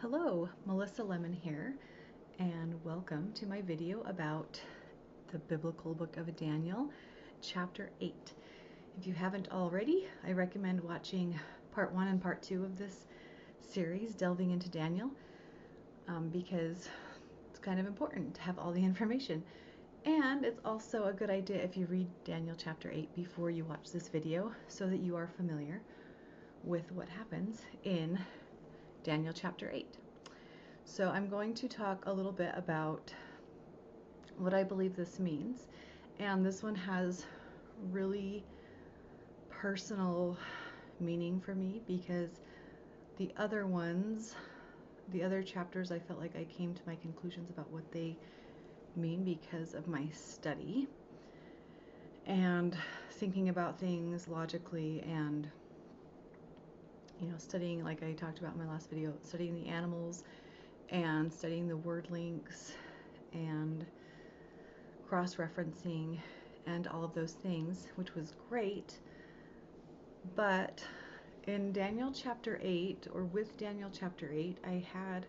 Hello, Melissa Lemon here, and welcome to my video about the biblical book of Daniel, chapter 8. If you haven't already, I recommend watching part 1 and part 2 of this series, delving into Daniel, because it's kind of important to have all the information. And it's also a good idea if you read Daniel chapter 8 before you watch this video, so that you are familiar with what happens in Daniel chapter 8. So I'm going to talk a little bit about what I believe this means, and this one has really personal meaning for me because the other chapters, I felt like I came to my conclusions about what they mean because of my study and thinking about things logically and studying, like I talked about in my last video, studying the animals and studying the word links and cross-referencing and all of those things, which was great. But in Daniel chapter 8, or with Daniel chapter 8, I had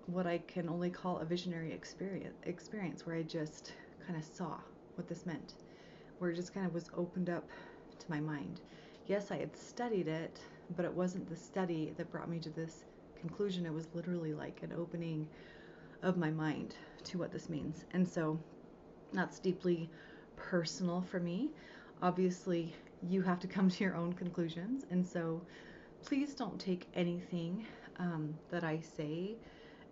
what I can only call a visionary experience where I just kind of saw what this meant, where it just kind of was opened up to my mind. Yes, I had studied it, but it wasn't the study that brought me to this conclusion. It was literally like an opening of my mind to what this means. And so that's deeply personal for me. Obviously, you have to come to your own conclusions. And so please don't take anything that I say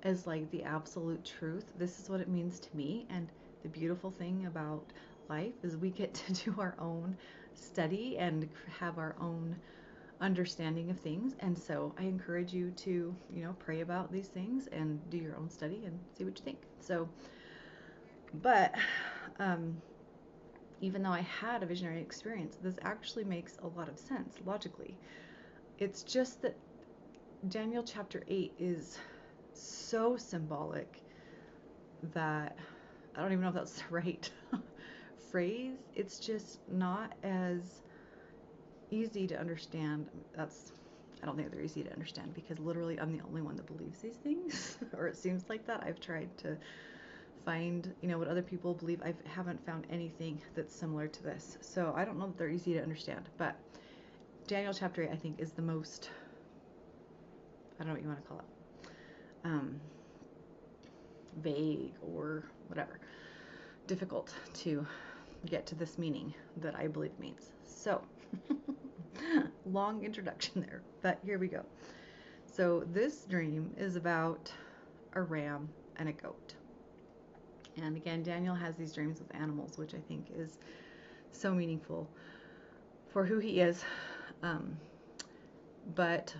as like the absolute truth. This is what it means to me. And the beautiful thing about life is we get to do our own study and have our own understanding of things. And so I encourage you to, pray about these things and do your own study and see what you think. So, but even though I had a visionary experience, this actually makes a lot of sense logically. It's just that Daniel chapter 8 is so symbolic that I don't even know if that's the right phrase. It's just not as easy to understand. I don't think they're easy to understand because literally I'm the only one that believes these things, or it seems like that. I've tried to find, what other people believe. I haven't found anything that's similar to this. So I don't know that they're easy to understand, but Daniel chapter 8, I think, is the most, I don't know what you want to call it, vague or whatever, difficult to get to this meaning that I believe it means. So long introduction there, but here we go. So this dream is about a ram and a goat. And again, Daniel has these dreams with animals, which I think is so meaningful for who he is. But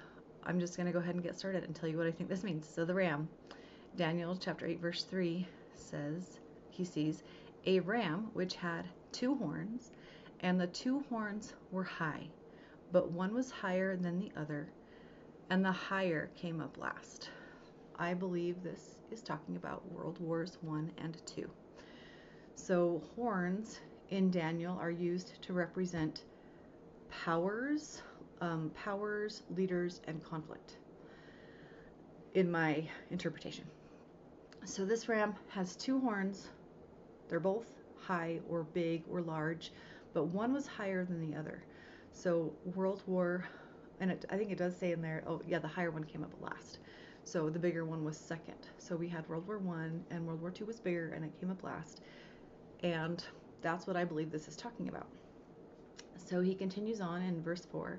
I'm just going to go ahead and get started and tell you what I think this means. So the ram, Daniel chapter 8 verse 3 says, he sees a ram which had 2 horns, and the 2 horns were high, but one was higher than the other, and the higher came up last. I believe this is talking about World Wars I and II. So horns in Daniel are used to represent powers, leaders, and conflict, in my interpretation. So this ram has 2 horns. They're both high or big or large, but one was higher than the other. So World War, and I think it does say in there, oh yeah, the higher one came up last. So the bigger one was second. So we had World War I, and World War II was bigger, and it came up last. And that's what I believe this is talking about. So he continues on in verse 4.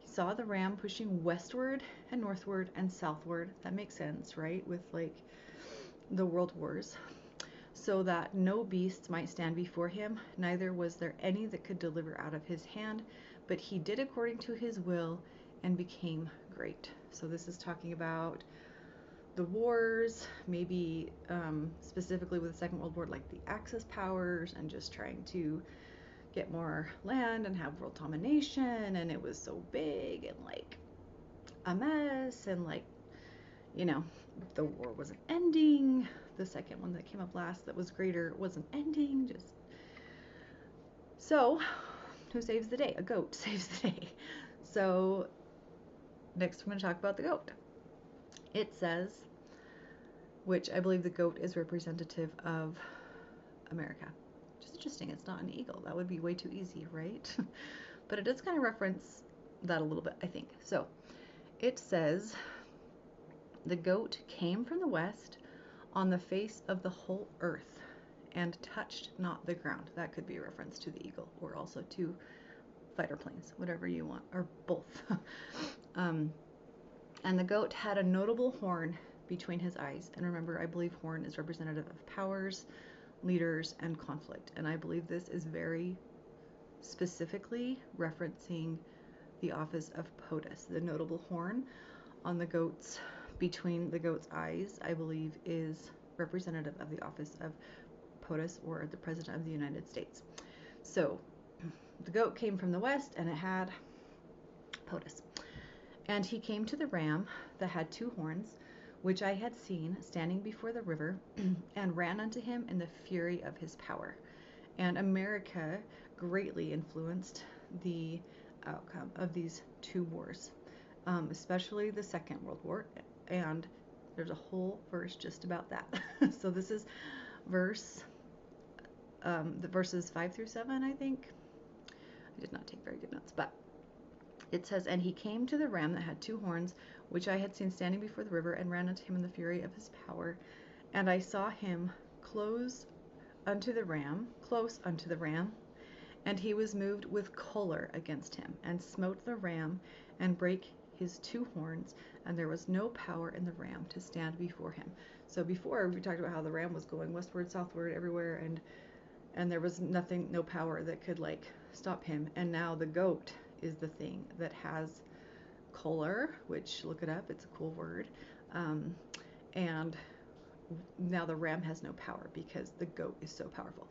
He saw the ram pushing westward and northward and southward. That makes sense, right? With like the world wars. So that no beast might stand before him, neither was there any that could deliver out of his hand, but he did according to his will and became great. So this is talking about the wars, maybe specifically with the Second World War, like the Axis powers and just trying to get more land and have world domination, and it was so big and like a mess, and like, the war wasn't ending. The second one that came up last that was greater wasn't ending. Just so, who saves the day? A goat saves the day. So next we're going to talk about the goat. It says, which I believe the goat is representative of America. Which is interesting. It's not an eagle. That would be way too easy, right? But it does kind of reference that a little bit, I think. So it says, the goat came from the west on the face of the whole earth and touched not the ground. That could be a reference to the eagle or also to fighter planes, whatever you want, or both. And the goat had a notable horn between his eyes. And remember, I believe horn is representative of powers, leaders, and conflict. And I believe this is very specifically referencing the office of POTUS. The notable horn on the goat's, between the goat's eyes, I believe is representative of the office of POTUS, or the President of the United States. So the goat came from the west and it had POTUS. And he came to the ram that had 2 horns, which I had seen standing before the river, and ran unto him in the fury of his power. And America greatly influenced the outcome of these 2 wars, especially the Second World War. And there's a whole verse just about that. So this is the verses 5 through 7, I think. I did not take very good notes, but it says, and he came to the ram that had 2 horns, which I had seen standing before the river, and ran unto him in the fury of his power. And I saw him close unto the ram, and he was moved with choler against him, and smote the ram, and brake his 2 horns, and there was no power in the ram to stand before him. So before, we talked about how the ram was going westward, southward, everywhere, and there was nothing, no power that could like stop him. And now the goat is the thing that has choler, which, look it up, it's a cool word. And now the ram has no power because the goat is so powerful.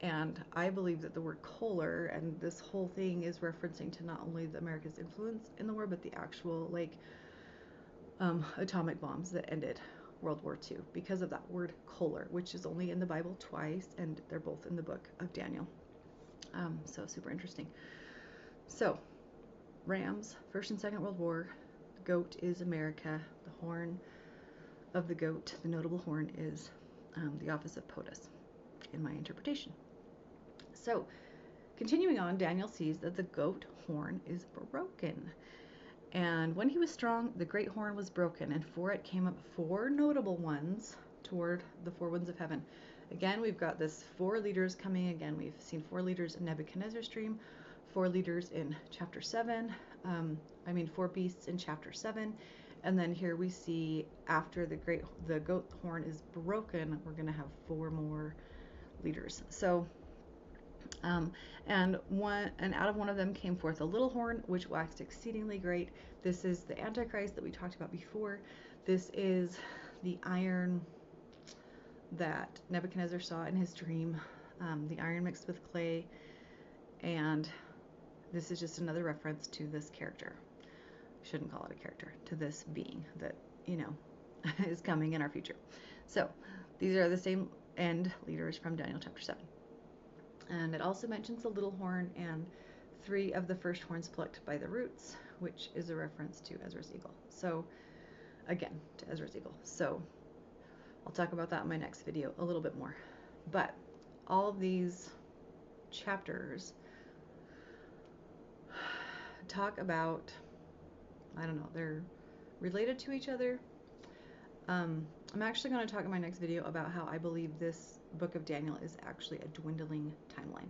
And I believe that the word choler and this whole thing is referencing to not only the America's influence in the war, but the actual like atomic bombs that ended World War II because of that word choler, which is only in the Bible twice, and they're both in the book of Daniel. So super interesting. So rams, First and Second World War. The goat is America. The horn of the goat, the notable horn, is the office of POTUS in my interpretation. So continuing on, Daniel sees that the goat horn is broken. And when he was strong, the great horn was broken, and for it came up 4 notable ones toward the 4 winds of heaven. Again, we've got this 4 leaders coming. Again, we've seen 4 leaders in Nebuchadnezzar's dream, 4 leaders in chapter 7, 4 beasts in chapter 7, and then here we see after the goat horn is broken, we're going to have 4 more leaders. So and out of one of them came forth a little horn, which waxed exceedingly great. This is the Antichrist that we talked about before. This is the iron that Nebuchadnezzar saw in his dream, the iron mixed with clay, and this is just another reference to this character. Shouldn't call it a character, to this being that, is coming in our future. So these are the same end leaders from Daniel chapter 7. And it also mentions the little horn and 3 of the first horns plucked by the roots, which is a reference to Ezra's eagle. So again, to Ezra's eagle. So I'll talk about that in my next video a little bit more. But all of these chapters talk about, I don't know, they're related to each other. I'm actually going to talk in my next video about how I believe this book of Daniel is actually a dwindling timeline.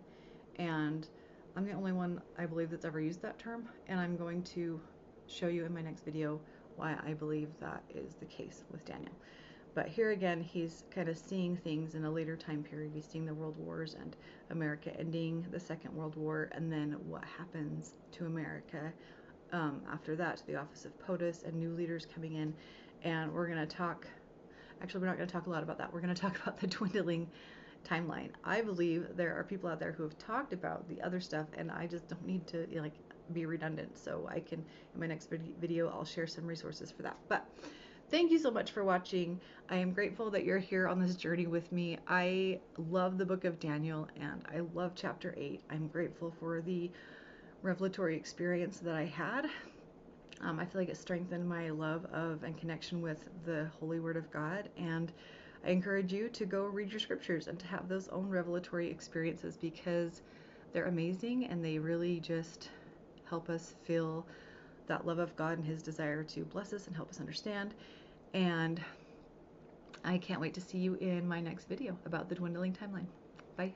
And I'm the only one, I believe, that's ever used that term. And I'm going to show you in my next video why I believe that is the case with Daniel. But here again, he's kind of seeing things in a later time period. He's seeing the world wars and America ending the Second World War, and then what happens to America after that, to the office of POTUS and new leaders coming in. And we're going to talk, actually we're not going to talk a lot about that. We're going to talk about the dwindling timeline. I believe there are people out there who have talked about the other stuff, and I just don't need to be redundant. So I can, in my next video, I'll share some resources for that. But thank you so much for watching. I am grateful that you're here on this journey with me. I love the book of Daniel, and I love chapter 8. I'm grateful for the revelatory experience that I had. I feel like it strengthened my love of and connection with the Holy Word of God, and I encourage you to go read your scriptures and to have those own revelatory experiences, because they're amazing and they really just help us feel that love of God and His desire to bless us and help us understand. And I can't wait to see you in my next video about the dwindling timeline. Bye.